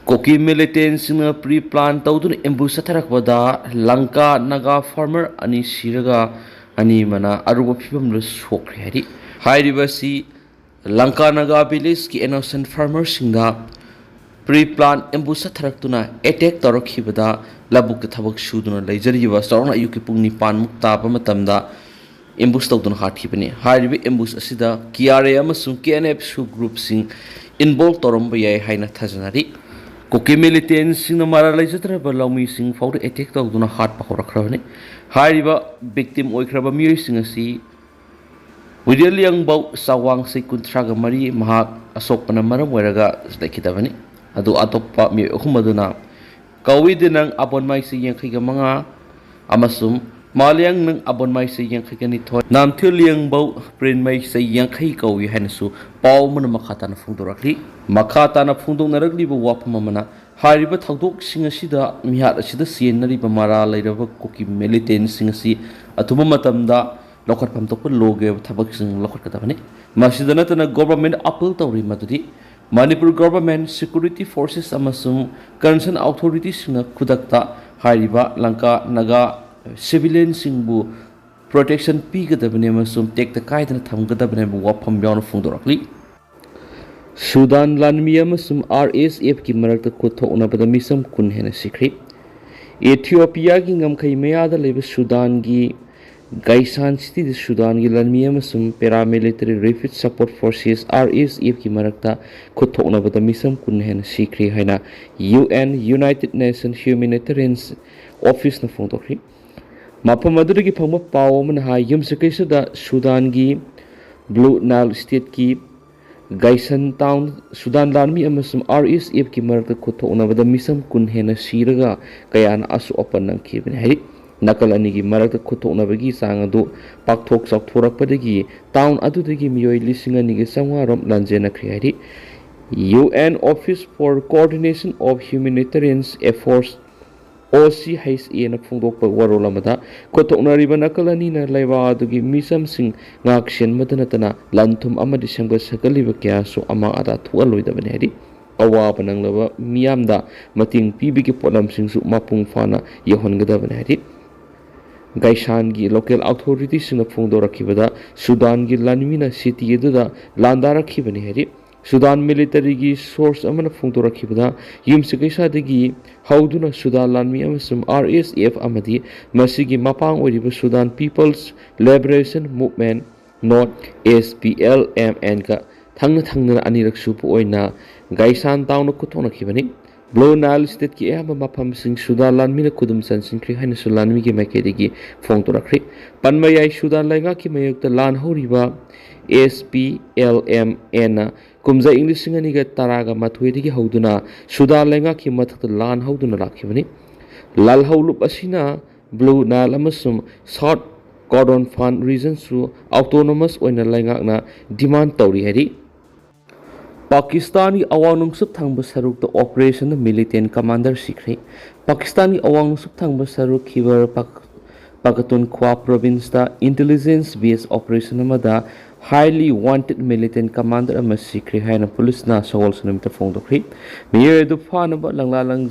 Koki militantsina pre-plan tawduna ambush atharakpada Lanka Naga farmer ani siraga ani mana aruba phibamda sokre hari hairibasi Lanka Naga village ki innocent farmers singda pre-plan ambush atharaktuna attack tawrakhibada labuk thabak suduna leijariba sarona ayuki pung 9 muk taba matamda ambush tawduna hathibani hairibi ambush asida KRA amasung KNF su group sing involved toromba yai haina thajanari Koki militants in the Maralizatra Balami sing for the attack of Duna Hart Pahorakrani. Hariba victim Oikraba Mursing a sea. With the young boat Sawang Sekun Tragamari Mahak Asopana Maram Weraga Stakitavani. Ado Atopa Mi Humaduna. Kawidinang upon my sea and Kigamanga Amasum. Maliang nang abon mai sa yang kagani toy nam liang bau print mai sa yang kai kau wi hansu pau man makata na phungdo rakli makata na phungdo na rakli bo wap mamana hariba thagdok singa sida mihat asida sienari ba mara lairaba koki militant singa si atuma matamda lokar pam tok loge thabak sing lokar katabani masida na tana government appeal tawri madudi Manipur government security forces amasum concerned authorities na kudakta hariba Lanka Naga civilian singbu protection pigadabane masum tekta kaidana thamgadabane wafam yawn phungdorakli Sudan lanmi amasum RSF ki marakta khothokna bada misam kun hena sikri Ethiopia gi ngamkhai mayada leba Sudan gi Gaisan city de Sudan gi lanmi amasum paramilitary refugee support forces RSF ki marakta khothokna bada misam kun hena sikri haina UN United Nations Humanitarian Office na phungdokri Mapam aduragi phangma paw man ha yum sakaisa da Sudan gi Blue Nile state ki Gaisan town Sudan lanmi amasum RSF ki marakta khothokna bada misam kun hena siraga kayana asu open nang khibin hari nakal ani gi marakta khothokna bagi sang adu pakthok chakthorap padagi town adudagi miyoi lising ani gi sangwa rom lanjena khri hari UN Office for Coordination of Humanitarian Efforts OCHA na phungdokpa warolamada khothoknariba nakalani na laiba adugi misam sing ngakshen madanatana lanthum amadi sangba sakaliba kya so ama ada thualoidabane hari awaba nanglaba miyamda mating pibigi polam singsu mapung fana yahongadabane hari Gaisan gi local authorities na phungdorakibada Sudan gi lanmina city eduda landarakibane hari Sudan military gi source amana phungdorakibada yumsikaisa degi hauduna Sudan lanmi amasum RSF amadi masigi mapang oriba Sudan People's Liberation Movement not SPLMN ka thangna anirak supu oina Gaisan town kuthona kibani Blue Nile state ki ama mapam sing Sudan lanmi na kudum san singkri haina Sudan mi gi makedegi phungdorakri panmayai Sudan lainga ki mayukta lan horiba SPLMN kumza English singani ga taraga mathuidigi hauduna Sudan lenga ki mathakta lan hauduna lakhibani lal haulup asina Blue Nile amasum South Cordon Fund region su autonomous oina lenga na demand tawri hari Pakistani awanung sup thangba saruk to operation militant commander sikri Pakistani awanung sup thangba saruk khibar Pakhtunkhwa province da intelligence based operation amada highly wanted militant commander ama sikri haina police na sawal sunamita phongdokri miyoy du phanaba langlalang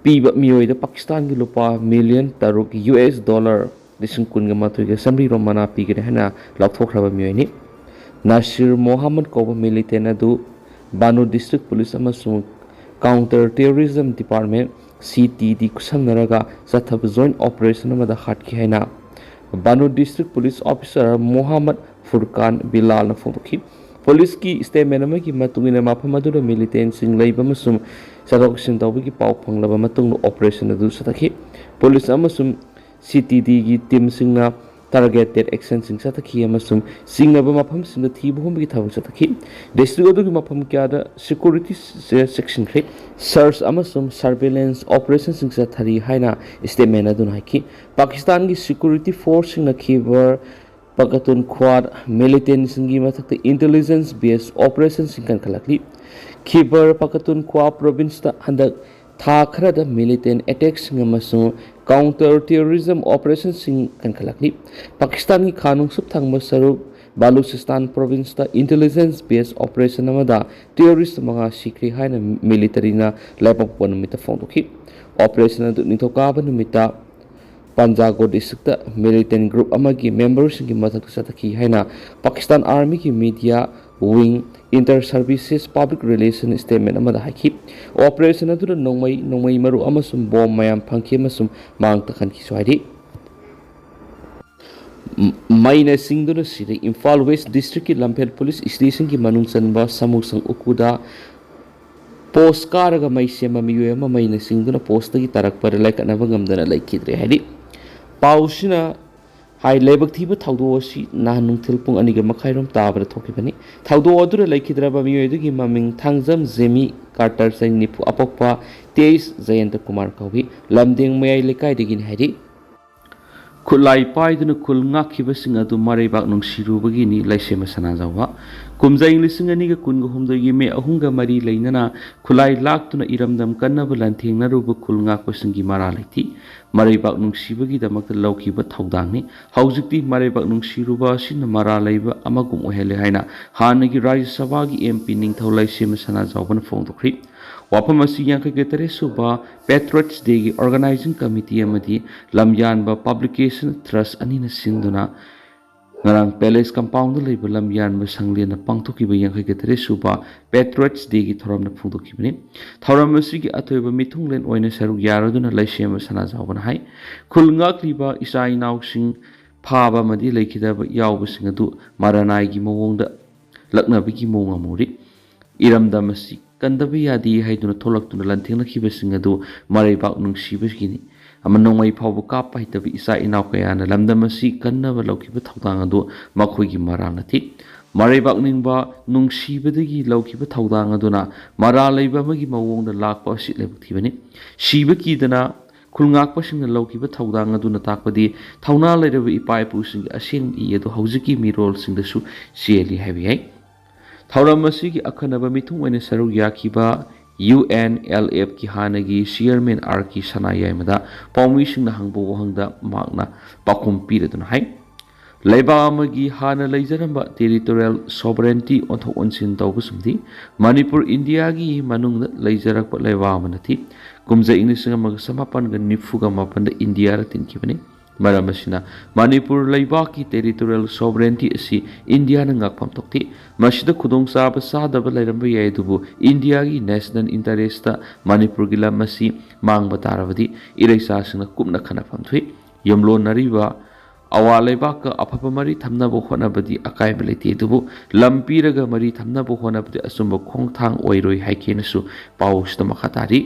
piba miyoy da Pakistan gi lupa million taruk US dollar lising kun ga matui ga samri romana pigre hana lakthokraba miyoy ni Nasir Mohammed ko militant adu Banu district police ama su counter terrorism department CTD kusamnaraga sathab joint operation amada khatki haina Banu district police officer Mohammed Furkan Bilal na phongdokhi police ki statement ama ki matungina maphamadu da militant sing leiba masum sarok sin tawbi ki paw phanglaba matung operation adu satakhi police amasum CTD gi team singna targeted action sing satakhi amasum singnaba mapham sinda thibu hom gi thabak satakhi district adu gi mapham kya da security section khe search amasum surveillance operation sing sathari haina statement adu naiki Pakistan gi security force sing na khibar Pakhtunkhwa militant singi mathakta intelligence based operations sing kan khalakli Khyber Pakhtunkhwa province ta handak tha khara da militant attacks sing amasung counter terrorism operations sing kan khalakli Pakistan gi khanung sup thangma saruk Balochistan province intelligence base operation terrorist मंगा सिखरी है military लेपप नुमित फोंदोखी operation निथोकाब नुमित पंजागो district militant group की मेंबर्स की मदद चतकी है पाकिस्तान आर्मी की media wing inter services public relation statement operation नोंमई मरु बॉम मैम फंकी मांग तखनकी मैना सिंह इम्फाल वेस्ट डिस्ट्रिक्ट की लंफेल पुलिस स्टेशन की मनुंग चनबा समूह संग उकुदा पोस्ट कारग मई सेम मियोय मैना सिंह पोस्ट की तरक पर लेकनब गमदना लेखिद्रे है पाउसिना हाई लेबक थीब थौदो नाहन नुंथिल पुंग अनिग मखाइरोम ताबर थोकिबनी थौदो अदुर लेखिद्रब मियोयदुगी ममिंग थांगजम जेमी कार्टर सैन निपु अपोक्पा 23 जयंत कुमार कौवी लमदेंग मयाई लेकाइदगिन हैरी खुलाई पाइदुन खुल ngaखिबसिंग अदु मरैबाक नुंसिरुबगिनी लाइसेम सनाजावा कुमजाइं लिसिंग अनिग कुनग हुमदगी मे अहुंगा मरी लेनना खुलाई लाक्तुना इरमदम कन्नब लंथेंगनरुब खुल ngaखबसिंगी मारा लेथि मरैबाक नुंसिबगी दमक लौखिब थौदांगनि हौजिक्ति मरैबाक नुंसिरुबा सिन मारा लेब अमगुम ओहेले हाइना हानगी राज्य सभा की एमपी निंगथौ लाइसेम सनाजावबन फोंदोखरि वाफम यांखै तरेसुबा पेट्रियट्स डे की ऑर्गेनाइजिंग कमिटी लमयानब पब्लिकेशन ट्रस्ट अनी सिंधुना ngarang पैलेस कंपाउंड लेब लमयानब संगलेन पांगथोकिब यांखै तरेसुबा पेट्रियट्स डे की थोरम फुंदोकिबनि थोरम की अथोब मिथुंगलेन ओइने सरुक यारदुना लाइसेम सनाजावबन हाई खुल ngaखलिबा इसा इनाउसिंग फाबा मदि लेखिदब यावबसिंग अदु मारानाई की मवोंग लक्नबगी मवोंग अमुरि इरमदमसी कंदब यादी है थोलक्तुना लंथेंगनखिबसिंग अदु मरैबाक नुंसिबगिनी नोंमई फाव काप हैतब इसा इनाव कयाना लमदमसी कन्नब लौखिब थौदांग अदु मखोइगी मरांग नथि मरैबाक निंगबा नुंसिबदगी लौखिब थौदांग अदुना मरा लैबा मगी मवोंग लाकपा असि लेबथिबनि सिबकीदना खुलंगाकपसिंग लौखिब थौदांग अदुना ताकपदि थौना लैरब इपाइपुसिंग असेंग इ अदु हौजिकी मिरोलसिंगदसु चेली हैबि है थौरम की अखनब मिथुंग सरुक याखिबा UNLF की हानगी चेयरमैन आर की सनायामदा पाउमीसिंग हंगबो वहंगदा मागना पाखुम पीरदुन है लेबामगी हाना लेजरंबा टेरिटोरियल सोवरेंटी ओंथो ओनसिन तौबसुमदी मणिपुर इंडिया की मनुंग लेजरक लेबामनथि कुमजा इंग्लिश समापन निफुगा मापन इंडिया तिनखिबनी मरमसिना मणिपुर लेबाक की टेरिटोरियल सोवरेंटी असी इंडिया नाकफम तोक्ति मसिदा खुदोंचाब चादब लेरंब यायदुबु इंडिया की नेशनल इंटरेस्ट मणिपुर की लम असी मांगब तारबदि इरैसासिंग कुमना खनफम थुइ यमलोनरिबा अवा लेबाक अफब मरी थमनब होनबदि अकायब लेते दुबु लम पीरग मरी थमनब होनबदि असुंब खोंगथांग ओइरोय हाइकेनसु पाउसद मखतारी